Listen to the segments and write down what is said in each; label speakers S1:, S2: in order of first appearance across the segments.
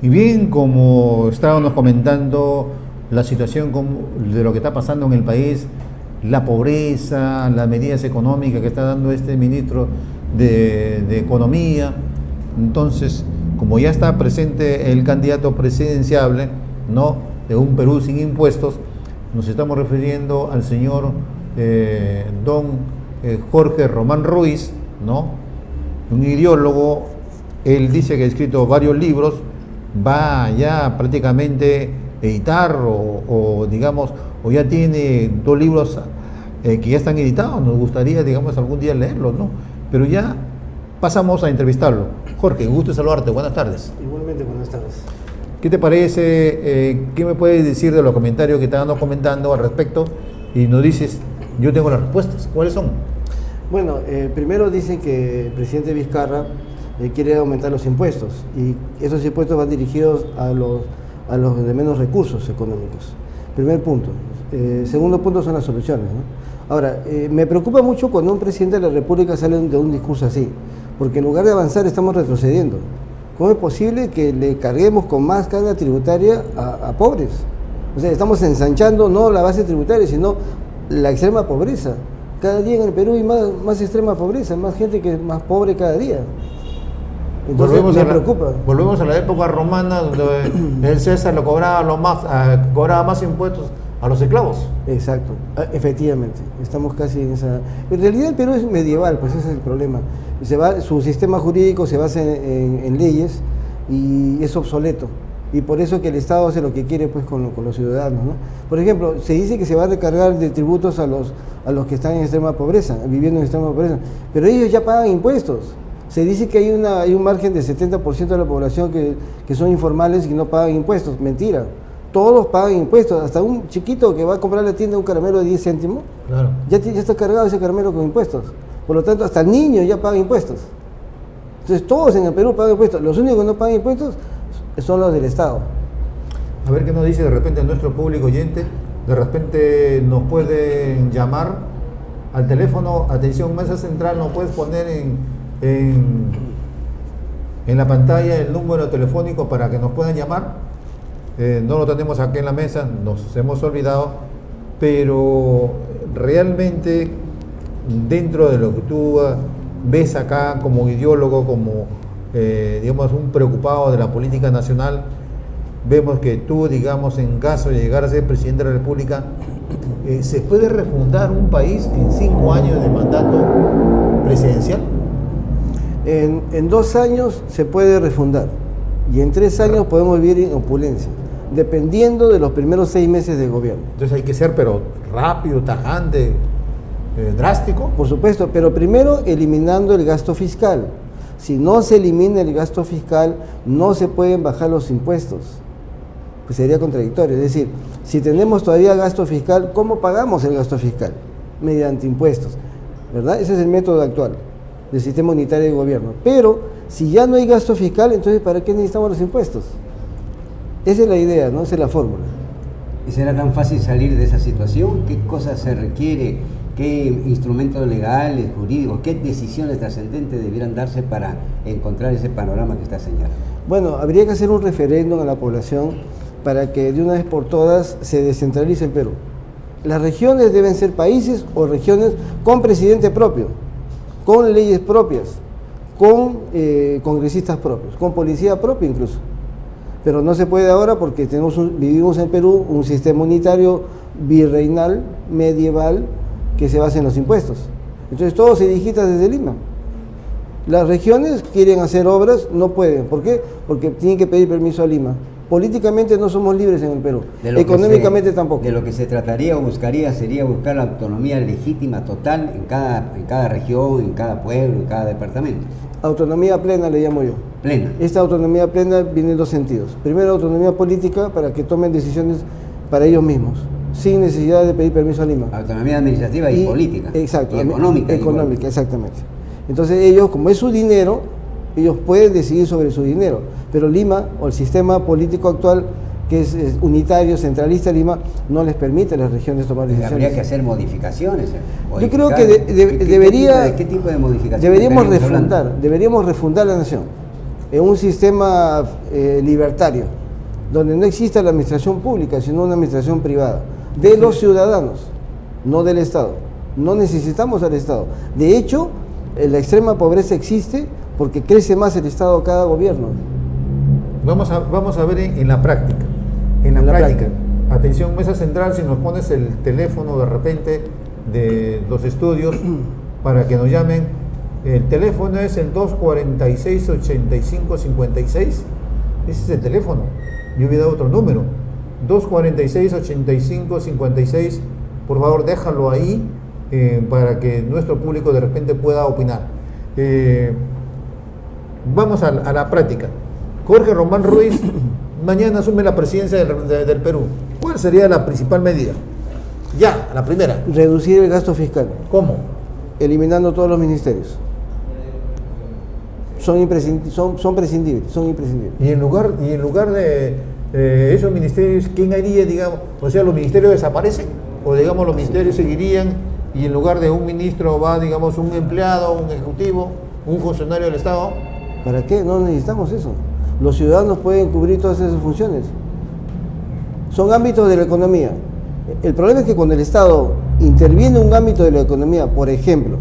S1: Y bien, como estábamos comentando, la situación de lo que está pasando en el país, la pobreza, las medidas económicas que está dando este ministro de Economía. Entonces, como ya está presente el candidato presidenciable, ¿no?, de un Perú sin impuestos, nos estamos refiriendo al señor don Jorge Román Ruiz, ¿no?, un ideólogo. Él dice que ha escrito varios libros, va ya prácticamente editar digamos, o ya tiene 2 libros que ya están editados. Nos gustaría, digamos, algún día leerlos, ¿no? Pero ya pasamos a entrevistarlo. Jorge, un gusto saludarte, buenas tardes.
S2: Igualmente, buenas tardes.
S1: ¿Qué te parece? ¿Qué me puedes decir de los comentarios que están comentando al respecto? Y nos dices, yo tengo las respuestas, ¿cuáles son?
S2: Bueno, primero dicen que el presidente Vizcarra quiere aumentar los impuestos, y esos impuestos van dirigidos a los de menos recursos económicos. Primer punto. Segundo punto son las soluciones, ¿no? Ahora, me preocupa mucho cuando un presidente de la República sale de un discurso así, porque en lugar de avanzar estamos retrocediendo. ¿Cómo es posible que le carguemos con más carga tributaria a pobres? O sea, estamos ensanchando no la base tributaria, sino la extrema pobreza. Cada día en el Perú hay más extrema pobreza, más gente que es más pobre cada día. Entonces me preocupa.
S1: Volvemos a la época romana, donde el César lo cobraba más impuestos a los esclavos.
S2: Exacto, efectivamente, estamos casi en esa... En realidad el Perú es medieval, pues ese es el problema. Su sistema jurídico se basa en leyes y es obsoleto. Y por eso que el Estado hace lo que quiere, pues, con los ciudadanos, ¿no? Por ejemplo, se dice que se va a recargar de tributos a los que están en extrema pobreza, viviendo en extrema pobreza, pero ellos ya pagan impuestos. Se dice que hay un margen de 70% de la población que son informales y que no pagan impuestos. Mentira. Todos pagan impuestos. Hasta un chiquito que va a comprar a la tienda un caramelo de 10 céntimos, claro, ya está cargado ese caramelo con impuestos. Por lo tanto, hasta el niño ya paga impuestos. Entonces, todos en el Perú pagan impuestos. Los únicos que no pagan impuestos son los del Estado.
S1: A ver qué nos dice de repente nuestro público oyente. De repente nos pueden llamar al teléfono. Atención, mesa central, nos puedes poner en la pantalla el número telefónico para que nos puedan llamar. No lo tenemos aquí en la mesa, nos hemos olvidado, pero realmente dentro de lo que tú ves acá como ideólogo, como digamos un preocupado de la política nacional, vemos que tú, digamos, en caso de llegar a ser presidente de la República, ¿se puede refundar un país en 5 años de mandato presidencial?
S2: En 2 años se puede refundar, y en 3 años podemos vivir en opulencia, dependiendo de los primeros 6 meses de gobierno.
S1: Entonces hay que ser, pero rápido, tajante, drástico.
S2: Por supuesto, pero primero eliminando el gasto fiscal. Si no se elimina el gasto fiscal, no se pueden bajar los impuestos. Pues sería contradictorio. Es decir, si tenemos todavía gasto fiscal, ¿cómo pagamos el gasto fiscal? Mediante impuestos, ¿verdad? Ese es el método actual del sistema unitario de gobierno. Pero si ya no hay gasto fiscal, entonces ¿para qué necesitamos los impuestos? Esa es la idea, ¿no? Esa es la fórmula.
S3: ¿Y será tan fácil salir de esa situación? ¿Qué cosas se requiere? ¿Qué instrumentos legales, jurídicos, qué decisiones trascendentes debieran darse para encontrar ese panorama que está señalando?
S2: Bueno, habría que hacer un referéndum a la población para que de una vez por todas se descentralice el Perú. Las regiones deben ser países o regiones con presidente propio, con leyes propias, con congresistas propios, con policía propia incluso. Pero no se puede ahora porque vivimos en Perú un sistema unitario virreinal, medieval, que se basa en los impuestos. Entonces todo se digita desde Lima. Las regiones quieren hacer obras, no pueden. ¿Por qué? Porque tienen que pedir permiso a Lima. Políticamente no somos libres en el Perú, económicamente tampoco.
S3: De lo que se trataría o buscaría sería buscar la autonomía legítima total en cada región, en cada pueblo, en cada departamento.
S2: Autonomía plena le llamo yo.
S3: Plena.
S2: Esta autonomía plena viene en 2 sentidos. Primero, autonomía política para que tomen decisiones para ellos mismos, sin necesidad de pedir permiso a Lima.
S3: Autonomía administrativa y política.
S2: Exacto.
S3: Y económica.
S2: Económica, exactamente. Entonces ellos, como es su dinero, ellos pueden decidir sobre su dinero. Pero Lima, o el sistema político actual, que es unitario, centralista, Lima, no les permite a las regiones tomar decisiones.
S3: Habría que hacer modificaciones.
S2: Yo creo que
S3: ¿Qué tipo de modificaciones?
S2: deberíamos refundar la nación. en un sistema libertario, donde no exista la administración pública, sino una administración privada, de los ciudadanos, no del Estado. No necesitamos al Estado. De hecho, la extrema pobreza existe porque crece más el Estado cada gobierno.
S1: Vamos a ver en la práctica. En la práctica. Atención, mesa central, si nos pones el teléfono de repente de los estudios para que nos llamen. El teléfono es el 246-8556. Ese es el teléfono. Yo hubiera dado otro número. 246-8556. Por favor, déjalo ahí para que nuestro público de repente pueda opinar. Vamos a la práctica. Jorge Román Ruiz mañana asume la presidencia del Perú. ¿Cuál sería la principal medida? Ya, la primera.
S2: Reducir el gasto fiscal.
S1: ¿Cómo?
S2: Eliminando todos los ministerios. Son prescindibles, son imprescindibles.
S1: Y en lugar de esos ministerios, ¿quién haría, digamos? O sea, ¿los ministerios desaparecen? O digamos, los ministerios seguirían y en lugar de un ministro va, digamos, un empleado, un ejecutivo, un funcionario del Estado.
S2: ¿Para qué? No necesitamos eso. Los ciudadanos pueden cubrir todas esas funciones. Son ámbitos de la economía. El problema es que cuando el Estado interviene en un ámbito de la economía, por ejemplo,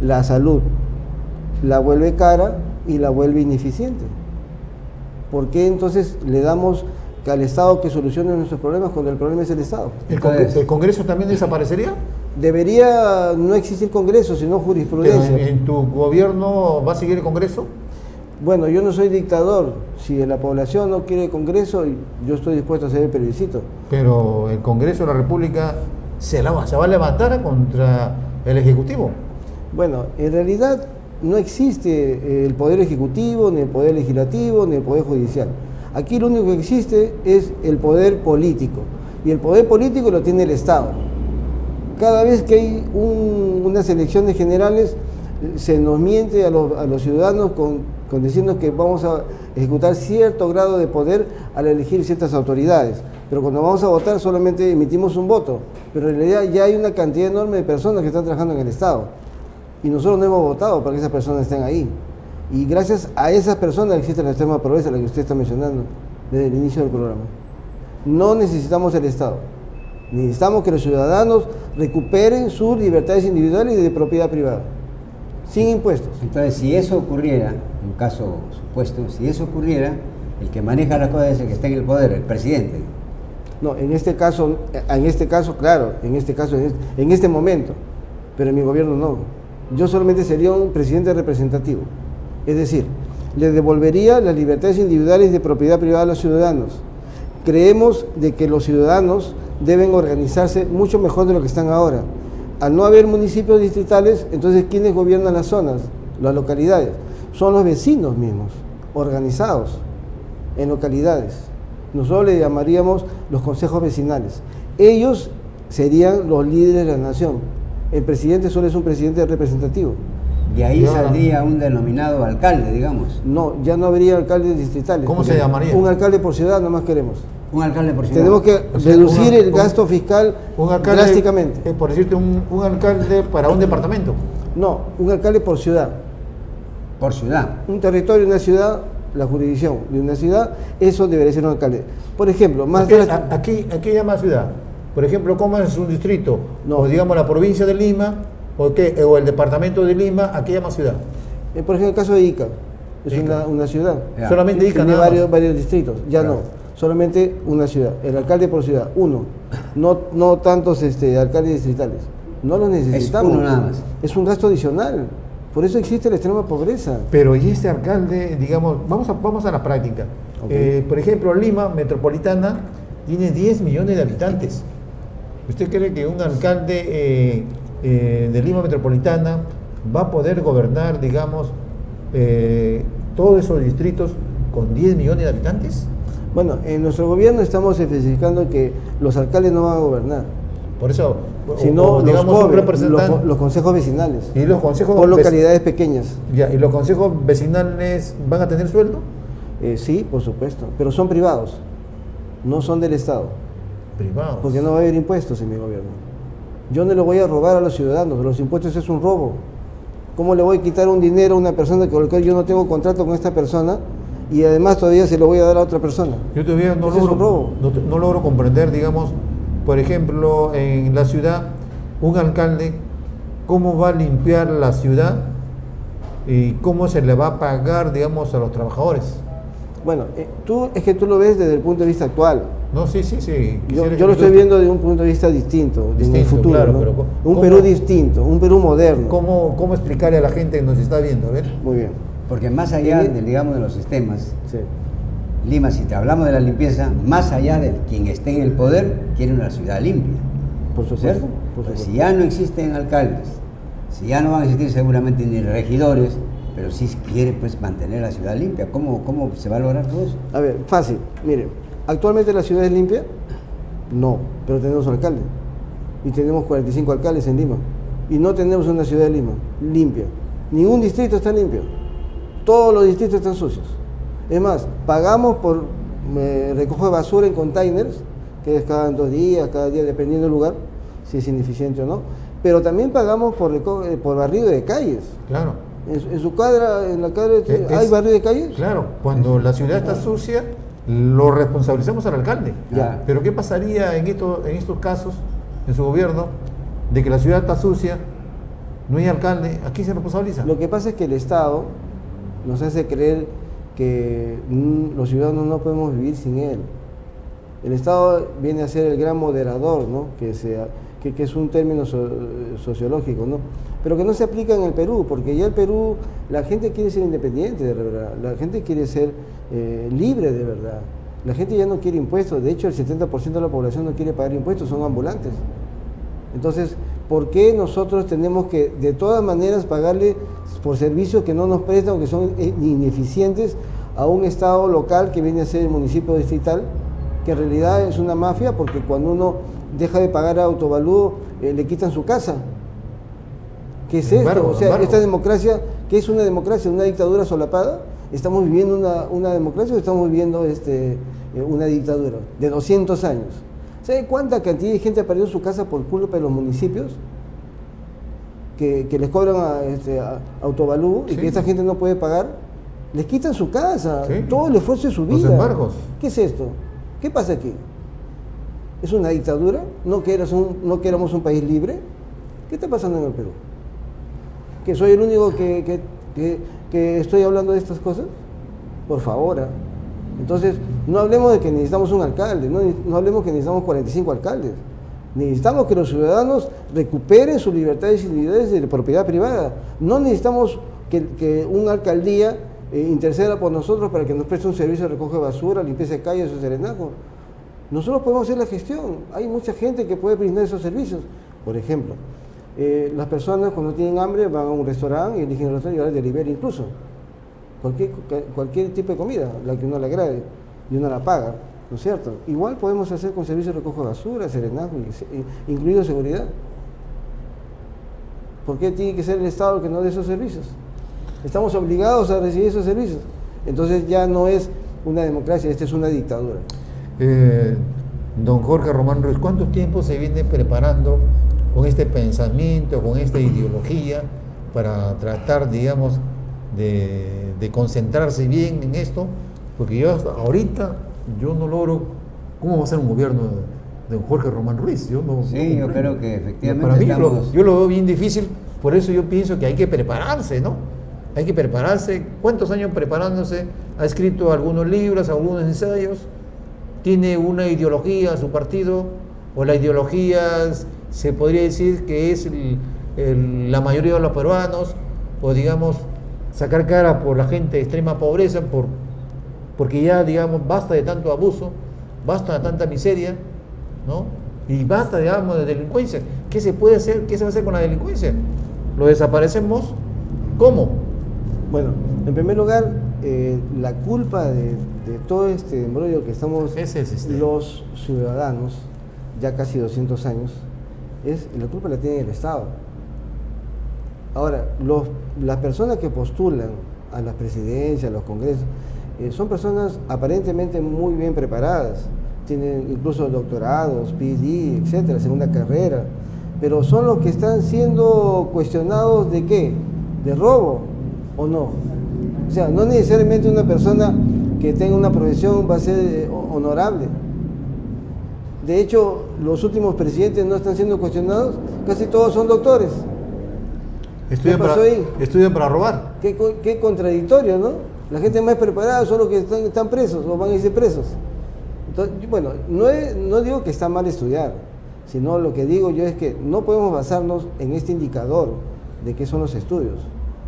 S2: la salud, la vuelve cara y la vuelve ineficiente. ¿Por qué entonces le damos al Estado que solucione nuestros problemas cuando el problema es el Estado?
S1: ¿El Congreso también desaparecería?
S2: Debería no existir Congreso, sino jurisprudencia.
S1: ¿Pero en tu gobierno va a seguir el Congreso?
S2: Bueno, yo no soy dictador. Si la población no quiere Congreso, yo estoy dispuesto a hacer el plebiscito.
S1: Pero el Congreso de la República se va a levantar contra el Ejecutivo.
S2: Bueno, en realidad no existe el Poder Ejecutivo, ni el Poder Legislativo, ni el Poder Judicial. Aquí lo único que existe es el poder político. Y el poder político lo tiene el Estado. Cada vez que hay unas elecciones generales, se nos miente a los ciudadanos con diciendo que vamos a ejecutar cierto grado de poder al elegir ciertas autoridades. Pero cuando vamos a votar solamente emitimos un voto. Pero en realidad ya hay una cantidad enorme de personas que están trabajando en el Estado. Y nosotros no hemos votado para que esas personas estén ahí. Y gracias a esas personas existe la extrema pobreza, la que usted está mencionando desde el inicio del programa. No necesitamos el Estado. Necesitamos que los ciudadanos recuperen sus libertades individuales y de propiedad privada, sin impuestos.
S3: Entonces, si eso ocurriera, un caso supuesto, si eso ocurriera, el que maneja las cosas es el que está en el poder, el presidente.
S2: No, en este caso, claro, en este momento, pero en mi gobierno no. Yo solamente sería un presidente representativo. Es decir, le devolvería las libertades individuales de propiedad privada a los ciudadanos. Creemos de que los ciudadanos deben organizarse mucho mejor de lo que están ahora. Al no haber municipios distritales, entonces ¿quiénes gobiernan las zonas, las localidades? Son los vecinos mismos, organizados en localidades. Nosotros le llamaríamos los consejos vecinales. Ellos serían los líderes de la nación. El presidente solo es un presidente representativo.
S3: Y ahí saldría un denominado alcalde, digamos.
S2: No, ya no habría alcaldes distritales.
S1: ¿Cómo se llamaría?
S2: Un alcalde por ciudad, nomás queremos.
S3: Un alcalde por ciudad.
S2: Tenemos que reducir el gasto fiscal drásticamente.
S1: Por decirte, un alcalde para un departamento.
S2: No, un alcalde por ciudad.
S3: Por ciudad.
S2: Un territorio, una ciudad, la jurisdicción de una ciudad, eso debería ser un alcalde. Por ejemplo,
S1: aquí llama ciudad. Por ejemplo, ¿cómo es un distrito?
S2: No.
S1: O digamos la provincia de Lima, o el departamento de Lima, ¿a qué llama ciudad?
S2: Por ejemplo, el caso de Ica, es
S1: Ica.
S2: Una ciudad.
S3: Ya.
S1: Solamente Ica,
S2: Tiene
S1: nada más.
S2: varios distritos, ya
S1: Claro.
S2: no, solamente una ciudad. El alcalde por ciudad, uno. No tantos alcaldes distritales. No los necesitamos.
S3: Es uno nada más.
S2: Es un gasto adicional. Por eso existe la extrema pobreza.
S1: Pero y este alcalde, digamos, vamos a la práctica.
S2: Okay.
S1: Por ejemplo, Lima metropolitana tiene 10 millones de habitantes. ¿Usted cree que un alcalde de Lima metropolitana va a poder gobernar, digamos, todos esos distritos con 10 millones de habitantes?
S2: Bueno, en nuestro gobierno estamos especificando que los alcaldes no van a gobernar,
S1: Por eso,
S2: sino
S1: digamos,
S2: los
S1: un representante.
S2: los consejos vecinales,
S1: Y los consejos
S2: por localidades pequeñas.
S1: ¿Y los consejos vecinales van a tener sueldo?
S2: Sí, por supuesto, pero son privados, no son del Estado,
S1: Privados.
S2: porque no va a haber impuestos en mi gobierno. Yo no le voy a robar a los ciudadanos, los impuestos es un robo. ¿Cómo le voy a quitar un dinero a una persona con la que yo no tengo contrato con esta persona y además todavía se lo voy a dar a otra persona.
S1: Yo todavía no
S2: Ese es un robo.
S1: no logro comprender, digamos, por ejemplo, en la ciudad, un alcalde, cómo va a limpiar la ciudad y cómo se le va a pagar, digamos, a los trabajadores.
S2: Bueno, es que tú lo ves desde el punto de vista actual.
S1: No, sí.
S2: Yo lo estoy viendo de un punto de vista distinto, en el futuro,
S1: claro,
S2: ¿no?
S1: pero
S2: Un
S1: ¿cómo?
S2: Perú distinto, un Perú moderno.
S1: ¿Cómo explicarle a la gente que nos está viendo? A ver.
S2: Muy bien.
S3: Porque más allá digamos, de los sistemas,
S2: Sí.
S3: Lima, si te hablamos de la limpieza, más allá de quien esté en el poder, quiere una ciudad limpia.
S2: Por supuesto.
S3: ¿Cierto?
S2: Por
S3: Pues
S2: supuesto.
S3: si ya no existen alcaldes, si ya no van a existir seguramente ni regidores, pero sí quiere pues mantener la ciudad limpia, ¿cómo se va a lograr todo eso?
S2: A ver, fácil. Mire, ¿actualmente la ciudad es limpia? No, pero tenemos un alcalde. Y tenemos 45 alcaldes en Lima. Y no tenemos una ciudad de Lima limpia. Ningún distrito está limpio. Todos los distritos están sucios. Es más, pagamos por recojo de basura en containers, que es cada 2 días, cada día, dependiendo del lugar, si es ineficiente o no. Pero también pagamos por barrido de calles.
S1: Claro.
S2: En su cuadra, en la cuadra, ¿hay barrido de calles?
S1: Claro, cuando la ciudad está sucia, lo responsabilizamos al alcalde.
S3: Ya.
S1: Pero ¿qué pasaría en estos casos, en su gobierno, de que la ciudad está sucia, no hay alcalde? ¿A quién se responsabiliza?
S2: Lo que pasa es que el Estado nos hace creer que los ciudadanos no podemos vivir sin él. El Estado viene a ser el gran moderador, ¿no? que es un término sociológico, ¿no? Pero que no se aplica en el Perú, porque ya el Perú, la gente quiere ser independiente de verdad, la gente quiere ser libre de verdad, la gente ya no quiere impuestos, de hecho el 70% de la población no quiere pagar impuestos, son ambulantes. Entonces, ¿por qué nosotros tenemos que de todas maneras pagarle por servicios que no nos prestan o que son ineficientes a un Estado local que viene a ser el municipio distrital, que en realidad es una mafia, porque cuando uno deja de pagar a autovalúo, le quitan su casa? ¿Qué es esto? O sea, esta democracia, ¿qué es una democracia? ¿Una dictadura solapada? ¿Estamos viviendo una democracia o estamos viviendo una dictadura de 200 años? ¿Sabe cuánta cantidad de gente ha perdido su casa por culpa de los municipios? Que les cobran autovalúo y
S1: Sí.
S2: que esta gente no puede pagar. Les quitan su casa,
S1: Sí.
S2: todo el esfuerzo de su vida.
S1: Los embargos.
S2: ¿Qué es esto? ¿Qué pasa aquí? ¿Es una dictadura? ¿No que éramos un país libre? ¿Qué está pasando en el Perú? ¿Que soy el único que estoy hablando de estas cosas? Por favor. Entonces, no hablemos de que necesitamos un alcalde, no hablemos que necesitamos 45 alcaldes. Necesitamos que los ciudadanos recuperen sus libertades individuales de propiedad privada. No necesitamos que una alcaldía interceda por nosotros para que nos preste un servicio de recoge de basura, limpieza de calles o serenajo. Nosotros podemos hacer la gestión. Hay mucha gente que puede brindar esos servicios. Por ejemplo, las personas cuando tienen hambre van a un restaurante y eligen el restaurante y ahora delivery incluso. Cualquier tipo de comida, la que uno le agrade, y uno la paga, ¿no es cierto? Igual podemos hacer con servicios de recojo de basura, serenajo, incluido seguridad. ¿Por qué tiene que ser el Estado el que nos dé esos servicios? Estamos obligados a recibir esos servicios. Entonces ya no es una democracia, esta es una dictadura.
S1: Don Jorge Román Ruiz, ¿cuánto tiempo se viene preparando con este pensamiento, con esta ideología para tratar, digamos, de concentrarse bien en esto? Porque yo hasta ahorita yo no logro cómo va a ser un gobierno de don Jorge Román Ruiz. Yo
S3: creo que efectivamente
S1: para mí
S3: estamos...
S1: yo lo veo bien difícil, por eso yo pienso que hay que prepararse, ¿no? Hay que prepararse. ¿Cuántos años preparándose? Ha escrito algunos libros, algunos ensayos, tiene una ideología, su partido, o la ideología se podría decir que es la mayoría de los peruanos, o digamos, sacar cara por la gente de extrema pobreza, porque ya, digamos, basta de tanto abuso, basta de tanta miseria, ¿no? Y basta, digamos, de delincuencia. ¿Qué se puede hacer? ¿Qué se va a hacer con la delincuencia? ¿Lo desaparecemos? ¿Cómo?
S2: Bueno, en primer lugar, la culpa de todo este embrollo que estamos los ciudadanos, ya casi 200 años, la culpa la tiene el Estado. Ahora, las personas que postulan a las presidencias, a los congresos, son personas aparentemente muy bien preparadas, tienen incluso doctorados, PhD, etcétera, segunda carrera, pero son los que están siendo cuestionados ¿de qué? ¿De robo o no? O sea, no necesariamente una persona que tenga una profesión va a ser honorable. De hecho, los últimos presidentes no están siendo cuestionados, casi todos son doctores.
S1: Estudian para robar.
S2: Qué contradictorio, ¿no? La gente más preparada son los que están presos o van a irse presos. Entonces, bueno, no digo que está mal estudiar, sino lo que digo yo es que no podemos basarnos en este indicador de qué son los estudios,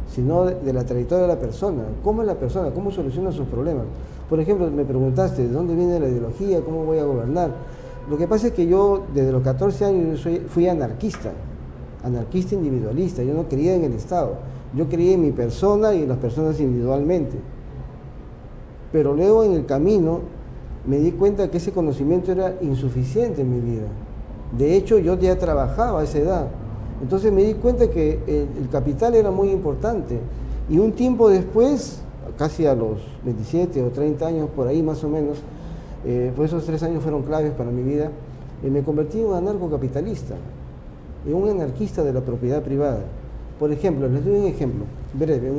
S2: sino de la trayectoria de la persona. ¿Cómo es la persona? ¿Cómo soluciona sus problemas? Por ejemplo, me preguntaste, ¿de dónde viene la ideología? ¿Cómo voy a gobernar? Lo que pasa es que yo, desde los 14 años, fui anarquista individualista. Yo no creía en el Estado. Yo creía en mi persona y en las personas individualmente. Pero luego en el camino me di cuenta que ese conocimiento era insuficiente en mi vida. De hecho, yo ya trabajaba a esa edad. Entonces me di cuenta que el capital era muy importante. Y un tiempo después, casi a los 27 o 30 años, por ahí más o menos, pues esos 3 años fueron claves para mi vida, me convertí en un anarcocapitalista, en un anarquista de la propiedad privada. Por ejemplo, les doy un ejemplo breve.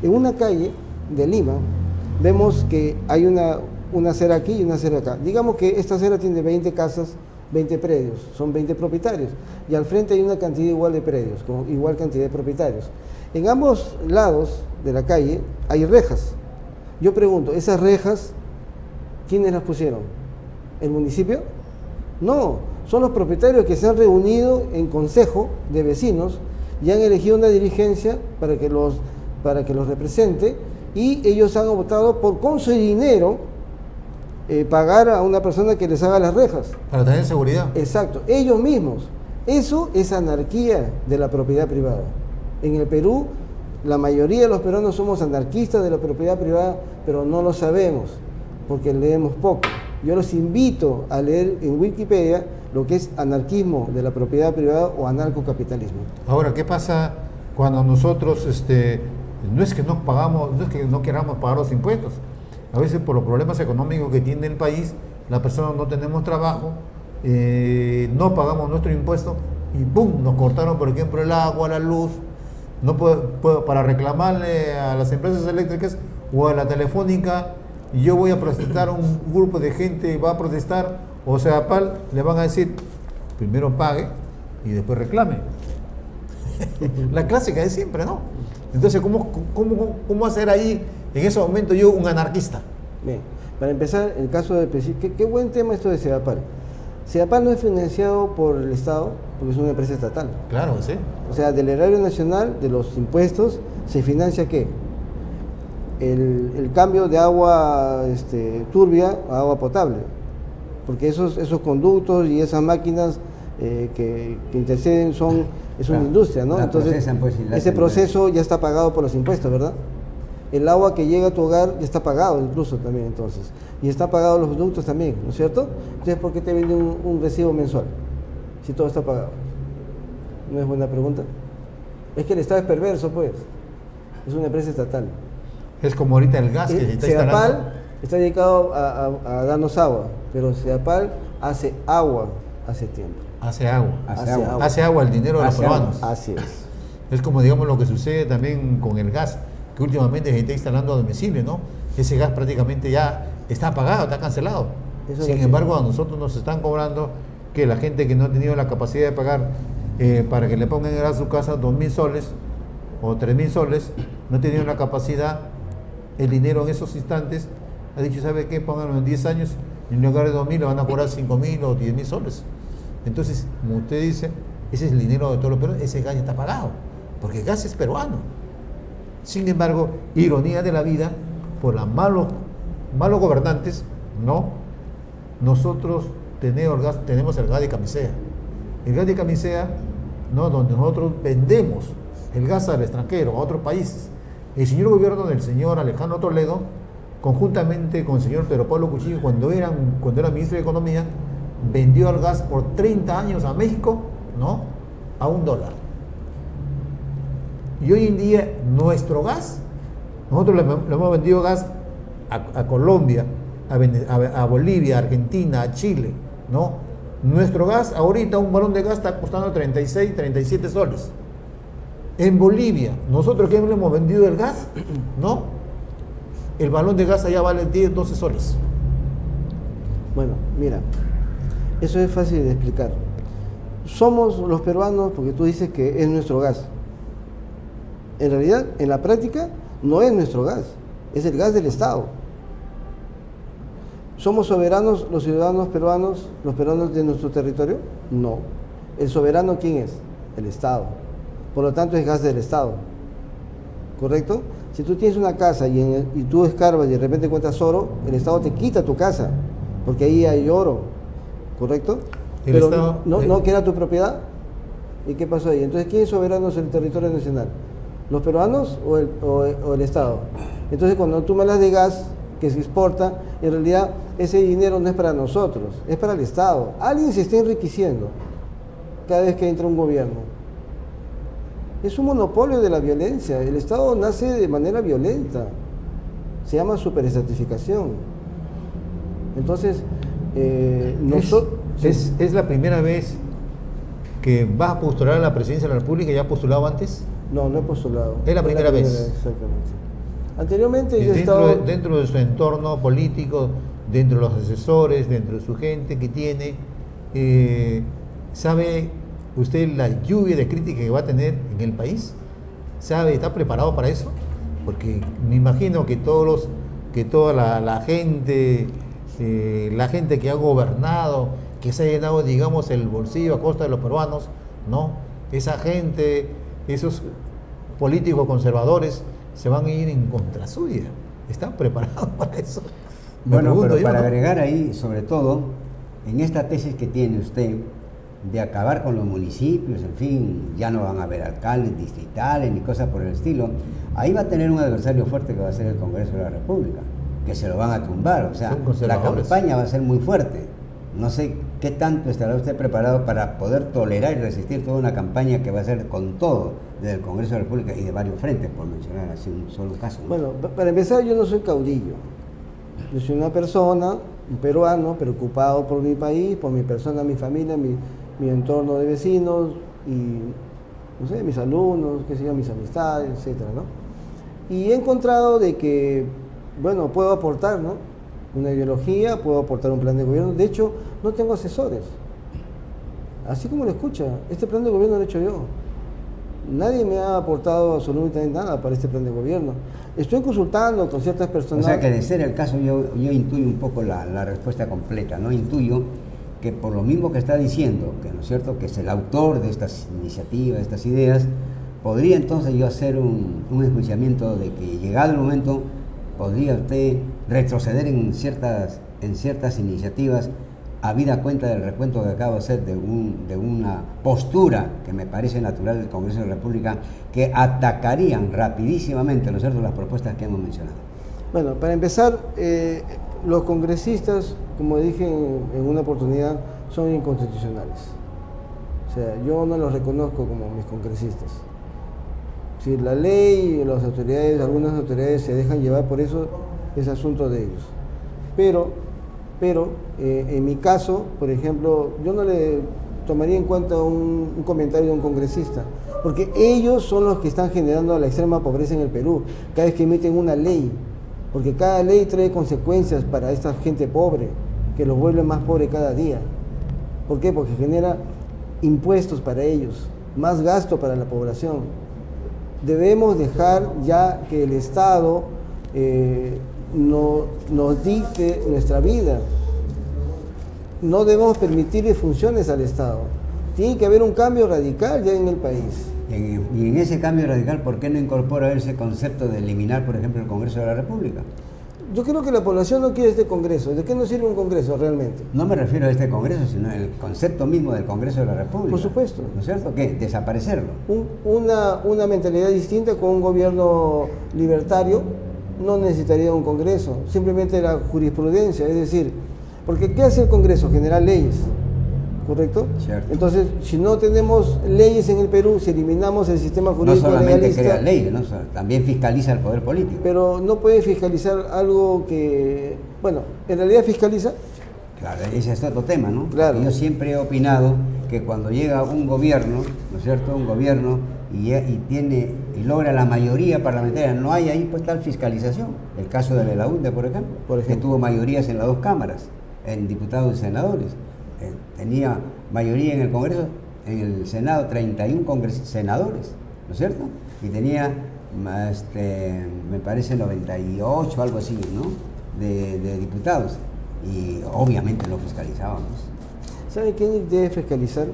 S2: En una calle de Lima, vemos que hay una acera aquí y una acera acá. Digamos que esta acera tiene 20 casas, 20 predios, son 20 propietarios, y al frente hay una cantidad igual de predios, con igual cantidad de propietarios. En ambos lados de la calle hay rejas. Yo pregunto, ¿esas rejas quiénes las pusieron? ¿El municipio? No, son los propietarios que se han reunido en consejo de vecinos y han elegido una dirigencia para que los represente, y ellos han optado por, con su dinero, pagar a una persona que les haga las rejas.
S1: Para tener seguridad.
S2: Exacto, ellos mismos. Eso es anarquía de la propiedad privada. En el Perú, la mayoría de los peruanos somos anarquistas de la propiedad privada, pero no lo sabemos, porque leemos poco. Yo los invito a leer en Wikipedia lo que es anarquismo de la propiedad privada o anarcocapitalismo.
S1: Ahora, ¿qué pasa cuando nosotros, no es que no queramos pagar los impuestos? A veces por los problemas económicos que tiene el país, las personas no tenemos trabajo, no pagamos nuestro impuesto y ¡pum!, nos cortaron, por ejemplo, el agua, la luz. No para reclamarle a las empresas eléctricas o a la telefónica, y yo voy a protestar, un grupo de gente va a protestar, o sea, le van a decir, primero pague y después reclame. La clásica de siempre, ¿no? Entonces, ¿cómo hacer ahí, en ese momento, yo un anarquista?
S2: Bien, para empezar, el caso de qué buen tema esto de Sedapal. Sedapal no es financiado por el Estado, porque es una empresa estatal.
S1: Claro, sí.
S2: O sea, del erario nacional, de los impuestos, ¿se financia qué? El cambio de agua turbia a agua potable, porque esos conductos y esas máquinas que interceden es una industria, ¿no? Entonces, pues, ese proceso ya está pagado por los impuestos, ¿verdad? El agua que llega a tu hogar ya está pagado incluso también, entonces, y está pagado los productos también, ¿no es cierto? Entonces, ¿por qué te vende un recibo mensual si todo está pagado? ¿No es buena pregunta? Es que el Estado es perverso, pues. Es una empresa estatal.
S1: Es como ahorita el gas que se está instalando.
S2: Sedapal está dedicado a darnos agua, pero Sedapal hace agua hace tiempo.
S1: Hace agua el dinero de los peruanos.
S2: Así es.
S1: Es como, digamos, lo que sucede también con el gas, que últimamente se está instalando a domicilio, ¿no? Ese gas prácticamente ya está apagado, está cancelado. Sin embargo, a nosotros nos están cobrando que la gente que no ha tenido la capacidad de pagar para que le pongan gas a su casa 2.000 soles o 3.000 soles, no ha tenido la capacidad, el dinero en esos instantes, ha dicho, ¿sabe qué? Pónganlo en 10 años, y en lugar de 2.000 le van a cobrar 5.000 o 10.000 soles. Entonces, como usted dice, ese es el dinero de todos los peruanos, ese gas ya está pagado, porque el gas es peruano. Sin embargo, ironía de la vida, por los malos gobernantes, ¿no? Nosotros tenemos el gas de Camisea. El gas de Camisea, ¿no? Donde nosotros vendemos el gas al extranjero, a otros países. El señor gobierno del señor Alejandro Toledo, conjuntamente con el señor Pedro Pablo Kuczynski, cuando era ministro de Economía, vendió el gas por 30 años a México, ¿no? A $1. Y hoy en día nuestro gas, nosotros le hemos vendido gas a Colombia, a Bolivia, a Argentina, a Chile, ¿no? Nuestro gas, ahorita un balón de gas está costando 36, 37 soles. En Bolivia, nosotros que le hemos vendido el gas, ¿no? el balón de gas allá vale 10, 12 soles.
S2: Bueno, mira, eso es fácil de explicar. Somos los peruanos, porque tú dices que es nuestro gas. En realidad, en la práctica, no es nuestro gas, es el gas del Estado. ¿Somos soberanos los ciudadanos peruanos, los peruanos de nuestro territorio? No. ¿El soberano quién es? El Estado. Por lo tanto, es gas del Estado. ¿Correcto? Si tú tienes una casa y tú escarbas y de repente encuentras oro, el Estado te quita tu casa, porque ahí hay oro. ¿Correcto?
S1: El
S2: Pero
S1: Estado,
S2: no que era tu propiedad. ¿Y qué pasó ahí? Entonces, ¿quién es soberano en el territorio nacional? ¿Los peruanos o el Estado? Entonces, cuando tú me hablas de gas que se exporta, en realidad ese dinero no es para nosotros, es para el Estado. Alguien se está enriqueciendo cada vez que entra un gobierno. Es un monopolio de la violencia. El Estado nace de manera violenta. Se llama superestratificación. Entonces,
S1: ¿Es la primera vez que vas a postular a la presidencia de la República? ¿Ya has postulado antes?
S2: No he postulado.
S1: Es la primera vez.
S2: Exactamente. Anteriormente yo he
S1: Dentro,
S2: estado...
S1: dentro de su entorno político, dentro de los asesores, dentro de su gente que tiene, ¿sabe usted la lluvia de crítica que va a tener en el país? ¿Sabe, está preparado para eso? Porque me imagino que toda la gente que ha gobernado, que se ha llenado, digamos, el bolsillo a costa de los peruanos, ¿no? Esa gente, esos políticos conservadores, se van a ir en contra suya. ¿Están preparados para eso?
S3: Bueno, pero para agregar ahí, sobre todo, en esta tesis que tiene usted de acabar con los municipios, en fin, ya no van a haber alcaldes distritales ni cosas por el estilo, ahí va a tener un adversario fuerte que va a ser el Congreso de la República, que se lo van a tumbar, o sea, la campaña va a ser muy fuerte. No sé qué tanto estará usted preparado para poder tolerar y resistir toda una campaña que va a ser con todo desde el Congreso de la República y de varios frentes, por mencionar así un solo caso, ¿no?
S2: Bueno, para empezar, yo no soy caudillo. Yo soy una persona, un peruano, preocupado por mi país, por mi persona, mi familia, mi entorno de vecinos y, no sé, mis alumnos, qué sé yo, mis amistades, etcétera, ¿no? Y he encontrado de que, bueno, puedo aportar, ¿no? Una ideología, puedo aportar un plan de gobierno. De hecho, no tengo asesores. Así como lo escucha, este plan de gobierno lo he hecho yo. Nadie me ha aportado absolutamente nada para este plan de gobierno. Estoy consultando con ciertas personas.
S3: O sea que de ser el caso, yo intuyo un poco la respuesta completa, ¿no? Intuyo que por lo mismo que está diciendo, que no es cierto, que es el autor de estas iniciativas, de estas ideas, podría entonces yo hacer un enjuiciamiento de que llegado el momento podría usted retroceder en ciertas iniciativas, habida cuenta del recuento que acabo de hacer de una postura que me parece natural del Congreso de la República, que atacarían rapidísimamente, ¿no es cierto?, las propuestas que hemos mencionado.
S2: Bueno, para empezar, los congresistas, como dije en una oportunidad, son inconstitucionales. O sea, yo no los reconozco como mis congresistas. Si la ley, las autoridades, algunas autoridades se dejan llevar por eso, es asunto de ellos. Pero en mi caso, por ejemplo, yo no le tomaría en cuenta un comentario de un congresista, porque ellos son los que están generando la extrema pobreza en el Perú, cada vez que emiten una ley, porque cada ley trae consecuencias para esta gente pobre, que los vuelve más pobres cada día. ¿Por qué? Porque genera impuestos para ellos, más gasto para la población. Debemos dejar ya que el Estado nos dicte nuestra vida. No debemos permitirle funciones al Estado. Tiene que haber un cambio radical ya en el país.
S3: Y en ese cambio radical, ¿por qué no incorpora ese concepto de eliminar, por ejemplo, el Congreso de la República?
S2: Yo creo que la población no quiere este Congreso. ¿De qué nos sirve un Congreso realmente?
S3: No me refiero a este Congreso, sino al concepto mismo del Congreso de la República.
S2: Por supuesto.
S3: ¿No es cierto? ¿Qué? Desaparecerlo.
S2: Una mentalidad distinta con un gobierno libertario no necesitaría un Congreso, simplemente la jurisprudencia, es decir, porque ¿qué hace el Congreso? Generar leyes, ¿correcto?
S3: Cierto.
S2: Entonces, si no tenemos leyes en el Perú, si eliminamos el sistema jurídico
S3: no solamente
S2: legalista,
S3: crea leyes, ¿no? También fiscaliza el poder político.
S2: Pero no puede fiscalizar algo que, bueno, en realidad fiscaliza.
S3: Claro, ese es otro tema, ¿no?
S2: Claro.
S3: Yo siempre he opinado que cuando llega un gobierno, ¿no es cierto?, un gobierno y tiene y logra la mayoría parlamentaria, no hay ahí pues tal fiscalización. El caso de Belaúnde, por ejemplo, que tuvo mayorías en las dos cámaras, en diputados y senadores. Tenía mayoría en el Congreso, en el Senado, 31 senadores, ¿no es cierto? Y tenía, me parece, 98, algo así, ¿no? De diputados. Y obviamente lo fiscalizábamos.
S2: ¿Sabe quién debe fiscalizar?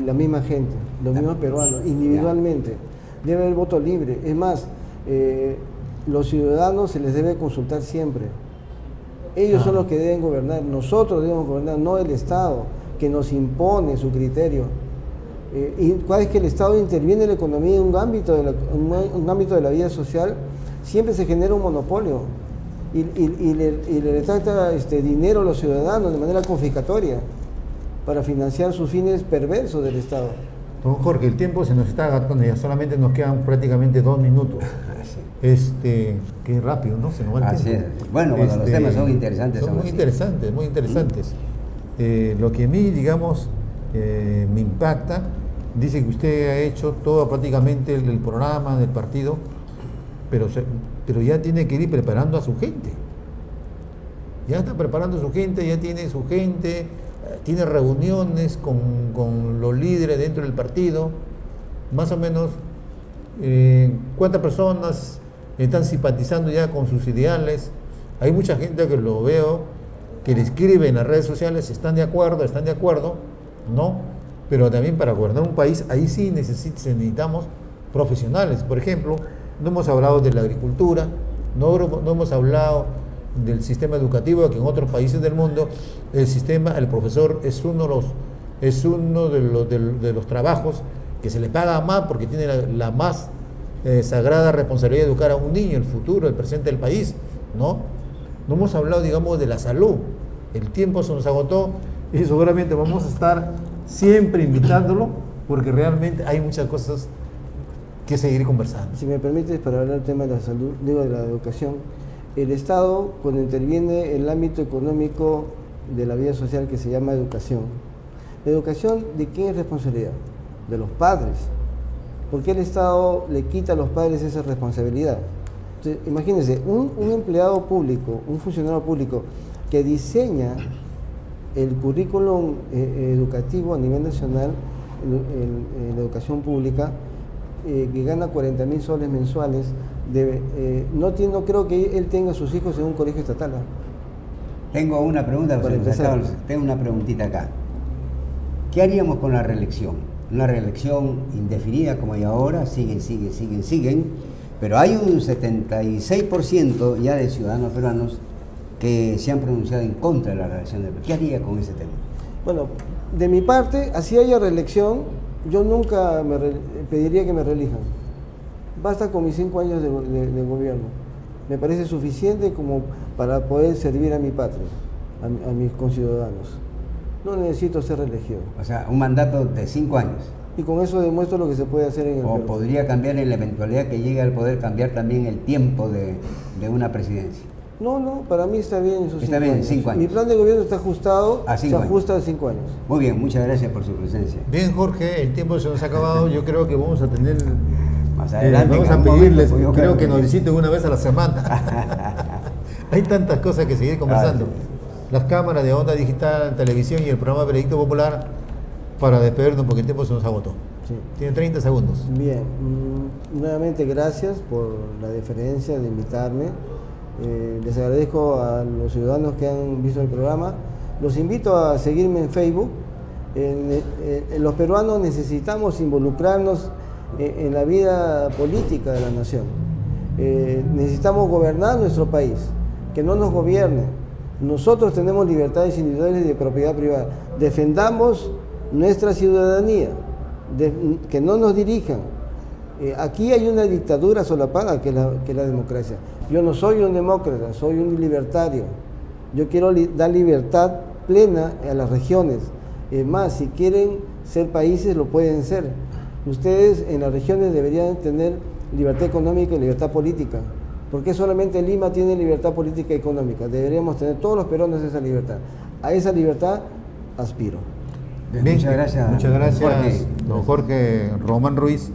S2: La misma gente, los mismos peruanos, individualmente. Debe haber voto libre. Es más, los ciudadanos se les debe consultar siempre. Ellos son los que deben gobernar, nosotros debemos gobernar, no el Estado, que nos impone su criterio. Y cada vez que el Estado interviene en la economía, en un ámbito de la vida social, siempre se genera un monopolio y le trata dinero a los ciudadanos de manera confiscatoria para financiar sus fines perversos del Estado.
S1: Don Jorge, el tiempo se nos está agotando, ya solamente nos quedan prácticamente 2 minutos. Qué rápido, ¿no? Se nos va el tiempo.
S3: Es. Bueno, cuando los temas son interesantes.
S1: Son muy interesantes, muy interesantes. Lo que a mí, digamos, me impacta, dice que usted ha hecho todo prácticamente el programa del partido, pero ya tiene que ir preparando a su gente. Ya está preparando a su gente, ya tiene su gente, tiene reuniones con los líderes dentro del partido, más o menos cuántas personas están simpatizando ya con sus ideales. Hay mucha gente que lo veo, que le escribe en las redes sociales, están de acuerdo, ¿no? Pero también para gobernar un país, ahí sí necesitamos profesionales. Por ejemplo, no hemos hablado de la agricultura, no hemos hablado del sistema educativo, que en otros países del mundo el profesor es uno de los trabajos que se le paga más porque tiene la más sagrada responsabilidad de educar a un niño, el futuro, el presente del país, ¿no? No hemos hablado, digamos, de la salud. El tiempo se nos agotó y seguramente vamos a estar siempre invitándolo porque realmente hay muchas cosas que seguir conversando.
S2: Si me permites, para hablar del tema de la salud, digo de la educación, el Estado, cuando interviene en el ámbito económico de la vida social que se llama educación, ¿la educación de quién es responsabilidad? De los padres. ¿Por qué el Estado le quita a los padres esa responsabilidad? Entonces, imagínense, un empleado público, un funcionario público que diseña el currículum educativo a nivel nacional en la educación pública, que gana 40.000 soles mensuales, no creo que él tenga a sus hijos en un colegio estatal.
S3: Tengo una pregunta, tengo una preguntita acá. ¿Qué haríamos con la reelección? Una reelección indefinida como hay ahora, siguen, pero hay un 76% ya de ciudadanos peruanos que se han pronunciado en contra de la reelección. ¿Qué haría con ese tema?
S2: Bueno, de mi parte, así haya reelección, yo nunca pediría que me reelijan. Basta con mis 5 años de gobierno. Me parece suficiente como para poder servir a mi patria, a mis conciudadanos. No necesito ser reelegido.
S3: O sea, un mandato de 5 años.
S2: Y con eso demuestro lo que se puede hacer en el
S3: Perú. O podría cambiar en la eventualidad que llegue al poder cambiar también el tiempo de una presidencia.
S2: No, para mí está bien esos 5 años.
S3: Está bien, 5 años.
S2: Mi plan de gobierno está ajustado, se ajusta a 5 años.
S3: Muy bien, muchas gracias por su presencia.
S1: Bien, Jorge, el tiempo se nos ha acabado. Yo creo que vamos a tener...
S3: Más adelante,
S1: vamos a pedirles, creo que nos visiten una vez a la semana. Hay tantas cosas que seguir conversando. Las cámaras de Onda Digital, televisión y el programa Veredicto Popular, para despedirnos porque el tiempo se nos agotó. Sí. Tienen 30 segundos.
S2: Bien, nuevamente gracias por la deferencia de invitarme. Les agradezco a los ciudadanos que han visto el programa. Los invito a seguirme en Facebook. Los peruanos necesitamos involucrarnos en la vida política de la nación. Necesitamos gobernar nuestro país, que no nos gobierne. Nosotros tenemos libertades individuales y de propiedad privada. Defendamos nuestra ciudadanía, que no nos dirijan. Aquí hay una dictadura solapada que es la democracia. Yo no soy un demócrata, soy un libertario. Yo quiero dar libertad plena a las regiones. Es más, si quieren ser países, lo pueden ser. Ustedes en las regiones deberían tener libertad económica y libertad política. ¿Por qué solamente Lima tiene libertad política y económica? Deberíamos tener todos los peruanos esa libertad. A esa libertad aspiro.
S3: Bien, muchas gracias.
S1: Muchas gracias, don Jorge Román Ruiz.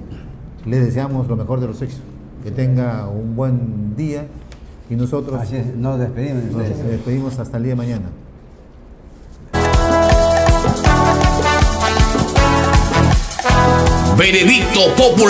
S1: le deseamos lo mejor de los éxitos. Que tenga un buen día y nosotros
S3: Así es, nos despedimos de
S1: nos
S3: ustedes.
S1: despedimos hasta el día de mañana.
S4: Veredicto Popular.